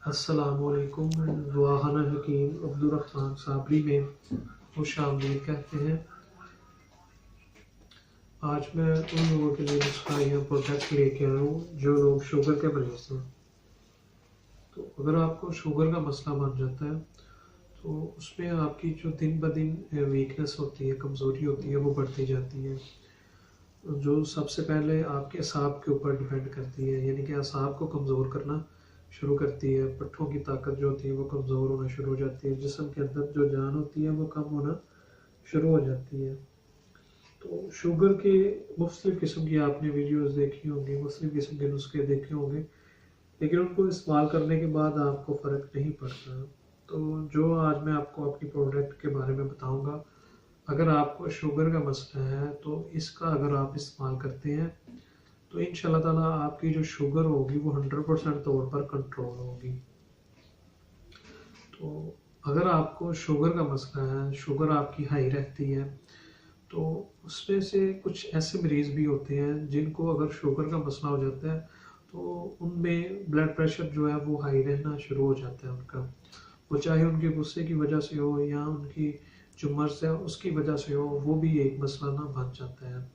अस्सलाम वालेकुम। दुआखाना हकीम अब्दुर्रहमान साबरी में खुश आमदीद कहते हैं। आज मैं उन लोगों के लिए नुस्खा या प्रोडक्ट लेके आया हूँ जो लोग शुगर के मरीज हैं। तो अगर आपको शुगर का मसला बन जाता है तो उसमें आपकी जो दिन ब दिन वीकनेस होती है, कमज़ोरी होती है, वो बढ़ती जाती है, जो सबसे पहले आपके असाब के ऊपर डिपेंड करती है, यानी कि असाब को कमज़ोर करना शुरू करती है। पट्ठों की ताकत जो होती है वो कमज़ोर होना शुरू हो जाती है, जिस्म के अंदर जो जान होती है वो कम होना शुरू हो जाती है। तो शुगर के मुख्तलिफ़ किस्म की आपने वीडियोस देखी होंगी, मुख्तलिफ़ किस्म के नुस्खे देखे होंगे, लेकिन उनको इस्तेमाल करने के बाद आपको फ़र्क नहीं पड़ता। तो जो आज मैं आपको अपनी प्रोडक्ट के बारे में बताऊंगा, अगर आपको शुगर का मसला है तो इसका अगर आप इस्तेमाल करते हैं तो इंशाल्लाह ताला आपकी जो शुगर होगी वो 100% तौर पर कंट्रोल होगी। तो अगर आपको शुगर का मसला है, शुगर आपकी हाई रहती है, तो उसमें से कुछ ऐसे मरीज़ भी होते हैं जिनको अगर शुगर का मसला हो जाता है तो उनमें ब्लड प्रेशर जो है वो हाई रहना शुरू हो जाता है उनका। वो चाहे उनके गुस्से की वजह से हो या उनकी जो मर्ज़ है उसकी वजह से हो, वो भी एक मसला ना बन जाता है।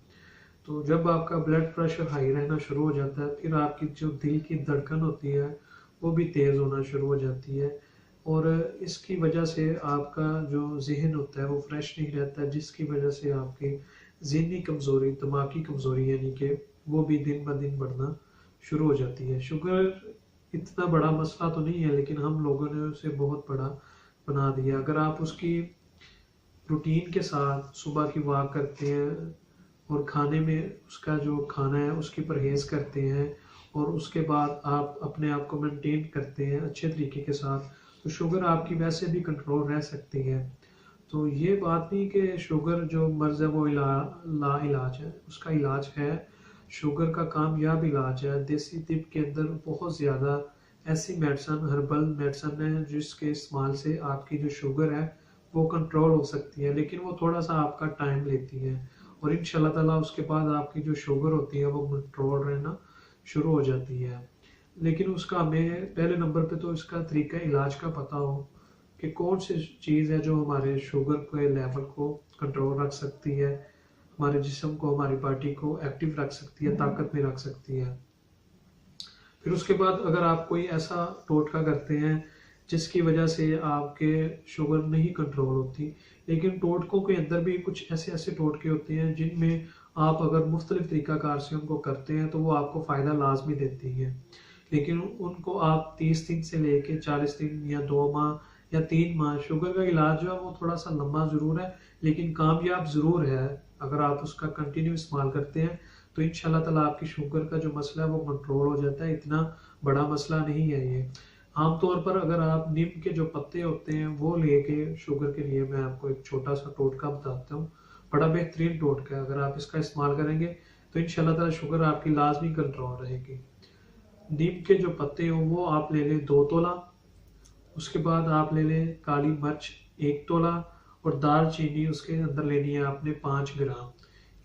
तो जब आपका ब्लड प्रेशर हाई रहना शुरू हो जाता है, फिर आपकी जो दिल की धड़कन होती है वो भी तेज़ होना शुरू हो जाती है, और इसकी वजह से आपका जो जहन होता है वो फ्रेश नहीं रहता, जिसकी वजह से आपकी ज़हनी कमज़ोरी, दिमागी कमज़ोरी यानी कि वो भी दिन ब दिन बढ़ना शुरू हो जाती है। शुगर इतना बड़ा मसला तो नहीं है, लेकिन हम लोगों ने उसे बहुत बड़ा बना दिया। अगर आप उसकी रूटीन के साथ सुबह की वॉक करते हैं और खाने में उसका जो खाना है उसकी परहेज़ करते हैं और उसके बाद आप अपने आप को मेंटेन करते हैं अच्छे तरीके के साथ, तो शुगर आपकी वैसे भी कंट्रोल रह सकती है। तो ये बात नहीं कि शुगर जो मर्ज़ है वो ला इलाज है, उसका इलाज है। शुगर का कामयाब इलाज है। देसी तिब के अंदर बहुत ज़्यादा ऐसी मेडिसन, हर्बल मेडिसन है जिसके इस्तेमाल से आपकी जो शुगर है वो कंट्रोल हो सकती है, लेकिन वो थोड़ा सा आपका टाइम लेती है, और इंशाल्लाह ताला उसके बाद आपकी जो शुगर होती है वो कंट्रोल रहना शुरू हो जाती है। लेकिन उसका हमें पहले नंबर पे तो इसका तरीका इलाज का पता हो कि कौन सी चीज़ है जो हमारे शुगर के लेवल को कंट्रोल रख सकती है, हमारे जिस्म को, हमारी बॉडी को एक्टिव रख सकती है, ताकत में रख सकती है। फिर उसके बाद अगर आप कोई ऐसा टोटका करते हैं जिसकी वजह से आपके शुगर नहीं कंट्रोल होती, लेकिन टोटकों के अंदर भी कुछ ऐसे ऐसे टोटके होते हैं जिनमें आप अगर मुख्तलिफ तरीक़ाकार से उनको करते हैं तो वो आपको फ़ायदा लाजमी देती है, लेकिन उनको आप 30 दिन से लेके 40 दिन या 2 माह या 3 माह, शुगर का इलाज जो है वो थोड़ा सा लंबा ज़रूर है लेकिन कामयाब ज़रूर है। अगर आप उसका कंटिन्यू इस्तेमाल करते हैं तो इंशाल्लाह ताला आपकी शुगर का जो मसला है वो कंट्रोल हो जाता है। इतना बड़ा मसला नहीं है ये। आमतौर पर अगर आप नीम के जो पत्ते होते हैं वो लेके शुगर के लिए, मैं आपको एक छोटा सा टोटका बताता हूँ, बड़ा बेहतरीन टोटका है। अगर आप इसका इस्तेमाल करेंगे तो इंशाल्लाह ताला शुगर आपकी लाजमी कंट्रोल रहेगी। नीम के जो पत्ते हो वो आप ले लें 2 तोला, उसके बाद आप ले लें काली मिर्च 1 तोला, और दाल चीनी उसके अंदर लेनी है आपने 5 ग्राम।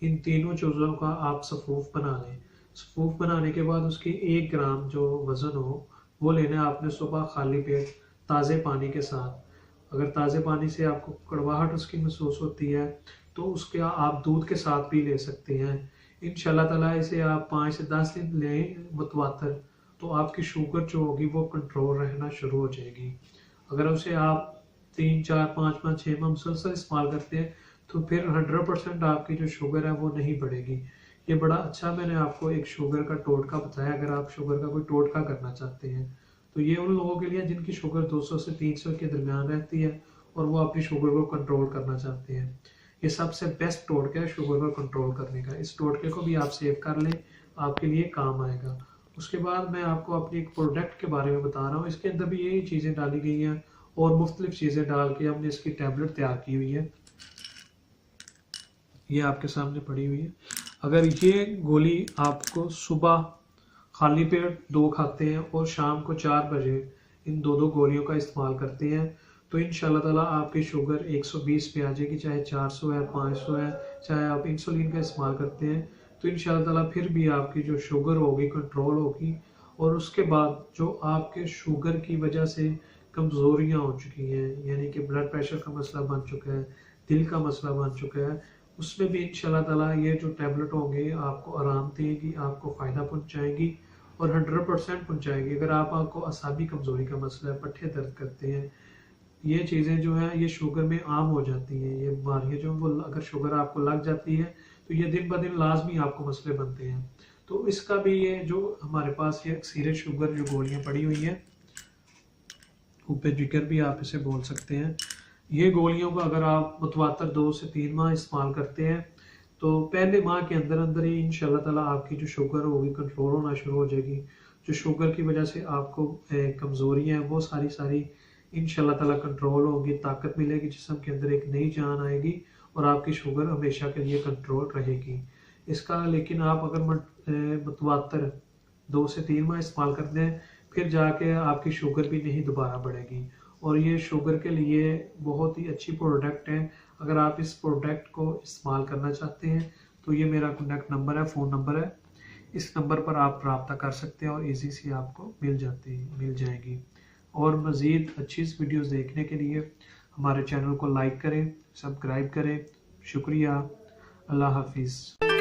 इन तीनों चीज़ों का आप सफ़ूफ बना लें। सफ़ूफ बनाने के बाद उसकी 1 ग्राम जो वज़न हो वो लेना है आपने सुबह खाली पेट ताज़े पानी के साथ। अगर ताज़े पानी से आपको कड़वाहट उसकी महसूस होती है तो उसके आप दूध के साथ भी ले सकते हैं। इंशाल्लाह ताला इसे आप 5 से 10 दिन लें मुतवातर, तो आपकी शुगर जो होगी वो कंट्रोल रहना शुरू हो जाएगी। अगर उसे आप 3, 4, 5 माह, 6 माह मुसलसल इस्तेमाल करते हैं तो फिर 100% आपकी जो शुगर है वो नहीं बढ़ेगी। ये बड़ा अच्छा मैंने आपको एक शुगर का टोटका बताया। अगर आप शुगर का कोई टोटका करना चाहते हैं तो ये उन लोगों के लिए जिनकी शुगर 200 से 300 के दरमियान रहती है और वो अपनी शुगर को कंट्रोल करना चाहते हैं। ये सबसे बेस्ट टोटका है शुगर को कंट्रोल करने का। इस टोटके को भी आप सेव कर लें, आपके लिए काम आएगा। उसके बाद मैं आपको अपनी एक प्रोडक्ट के बारे में बता रहा हूँ। इसके अंदर भी यही चीज़ें डाली गई हैं और मुख्तलिफ चीज़ें डाल के हमने इसकी टैबलेट तैयार की हुई है। ये आपके सामने पड़ी हुई है। अगर ये गोली आपको सुबह खाली पेट 2 खाते हैं और शाम को 4 बजे इन 2 गोलियों का इस्तेमाल करते हैं तो इंशाल्लाह ताला आपकी शुगर 120 पे आ जाएगी। चाहे 400 है, 500 है, चाहे आप इंसुलिन का इस्तेमाल करते हैं तो इंशाल्लाह ताला फिर भी आपकी जो शुगर होगी कंट्रोल होगी और उसके बाद जो आपके शुगर की वजह से कमज़ोरियाँ हो चुकी हैं, यानी कि ब्लड प्रेशर का मसला बन चुका है, दिल का मसला बन चुका है, उसमें भी इंशाल्लाह ताला ये जो टैबलेट होंगे आपको आराम देगी, आपको फ़ायदा पहुंचाएगी और 100% पहुंचाएगी। अगर आपको असाबी कमज़ोरी का मसला है, पट्ठे दर्द करते हैं, ये चीज़ें जो हैं ये शुगर में आम हो जाती हैं। ये बीमारियाँ जो वो अगर शुगर आपको लग जाती है तो ये दिन ब दिन लाजमी आपको मसले बनते हैं। तो इसका भी ये जो हमारे पास ये सीरत शुगर जो गोलियाँ पड़ी हुई हैं, उपे जिगर भी आप इसे बोल सकते हैं, ये गोलियों को अगर आप मुतवातर 2 से 3 माह इस्तेमाल करते हैं तो पहले माह के अंदर अंदर ही इंशाल्लाह ताला आपकी जो शुगर होगी कंट्रोल होना शुरू हो जाएगी। जो शुगर की वजह से आपको कमज़ोरियाँ हैं वो सारी इंशाल्लाह ताला कंट्रोल होगी, ताकत मिलेगी जिस्म के अंदर, एक नई जान आएगी और आपकी शुगर हमेशा के लिए कंट्रोल रहेगी। इसका लेकिन आप अगर मुतवातर 2 से 3 माह इस्तेमाल करते हैं फिर जाके आपकी शुगर भी नहीं दोबारा बढ़ेगी। और ये शुगर के लिए बहुत ही अच्छी प्रोडक्ट है। अगर आप इस प्रोडक्ट को इस्तेमाल करना चाहते हैं तो ये मेरा कॉन्टैक्ट नंबर है, फ़ोन नंबर है, इस नंबर पर आप रब्ता कर सकते हैं और इजी से आपको मिल जाएगी। और मज़ीद अच्छी वीडियोस देखने के लिए हमारे चैनल को लाइक करें, सब्सक्राइब करें। शुक्रिया। अल्लाह हाफिज़।